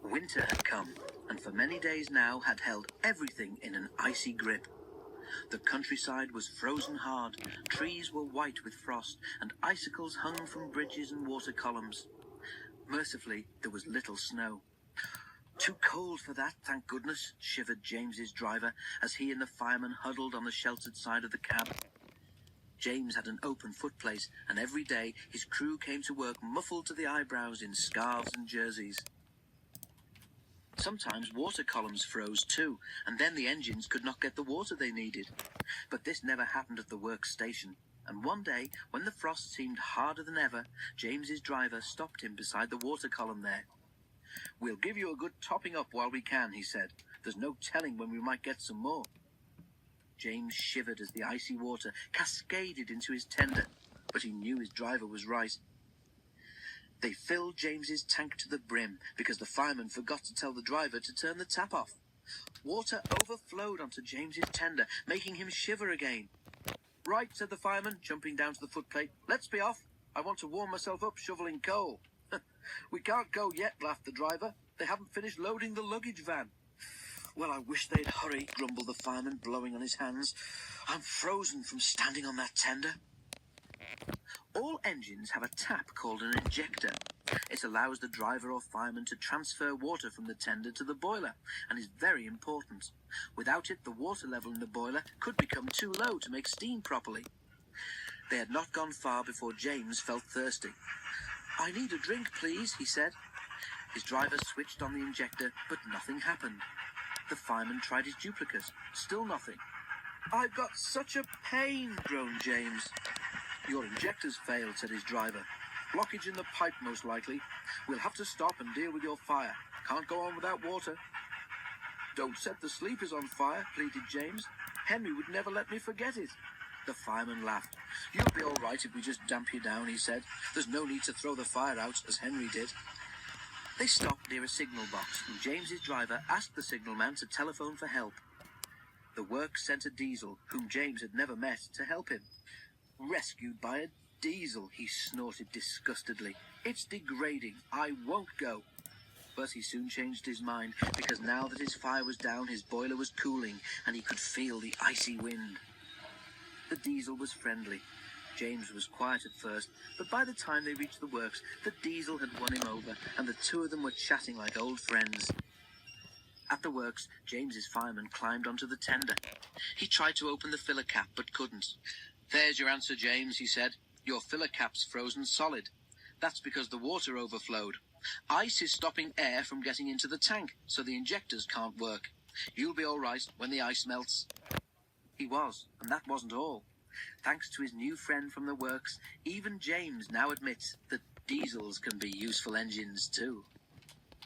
Winter had come, and for many days now had held everything in an icy grip. The countryside was frozen hard, trees were white with frost, and icicles hung from bridges and water columns. Mercifully, there was little snow. "Too cold for that, thank goodness," shivered James's driver as he and the fireman huddled on the sheltered side of the cab. James had an open footplate, and every day his crew came to work muffled to the eyebrows in scarves and jerseys. Sometimes water columns froze too, and then the engines could not get the water they needed. But this never happened at the works station, and one day, when the frost seemed harder than ever, James's driver stopped him beside the water column there. "We'll give you a good topping up while we can," he said. "There's no telling when we might get some more." James shivered as the icy water cascaded into his tender, but he knew his driver was right. They filled James's tank to the brim because the fireman forgot to tell the driver to turn the tap off. Water overflowed onto James's tender, making him shiver again. "Right," said the fireman, jumping down to the footplate. "Let's be off. I want to warm myself up shoveling coal." "We can't go yet," laughed the driver. "They haven't finished loading the luggage van." "Well, I wish they'd hurry," grumbled the fireman, blowing on his hands. "I'm frozen from standing on that tender." All engines have a tap called an injector. It allows the driver or fireman to transfer water from the tender to the boiler, and is very important. Without it, the water level in the boiler could become too low to make steam properly. They had not gone far before James felt thirsty. "I need a drink, please," he said. His driver switched on the injector, but nothing happened. The fireman tried his duplicate. Still nothing. "I've got such a pain," groaned James. "Your injector's failed," said his driver. "Blockage in the pipe, most likely. We'll have to stop and deal with your fire. Can't go on without water." "Don't set the sleepers on fire," pleaded James. "Henry would never let me forget it." The fireman laughed. "You'll be all right if we just damp you down," he said. "There's no need to throw the fire out, as Henry did." They stopped near a signal box, and James's driver asked the signalman to telephone for help. The works sent a diesel, whom James had never met, to help him. "Rescued by a diesel," he snorted disgustedly. "It's degrading. I won't go." But he soon changed his mind, because now that his fire was down, his boiler was cooling, and he could feel the icy wind. The diesel was friendly. James was quiet at first, but by the time they reached the works, the diesel had won him over, and the two of them were chatting like old friends. At the works, James's fireman climbed onto the tender. He tried to open the filler cap, but couldn't. "There's your answer, James," he said. "Your filler cap's frozen solid. That's because the water overflowed. Ice is stopping air from getting into the tank, so the injectors can't work. You'll be all right when the ice melts." He was, and that wasn't all. Thanks to his new friend from the works, even James now admits that diesels can be useful engines too.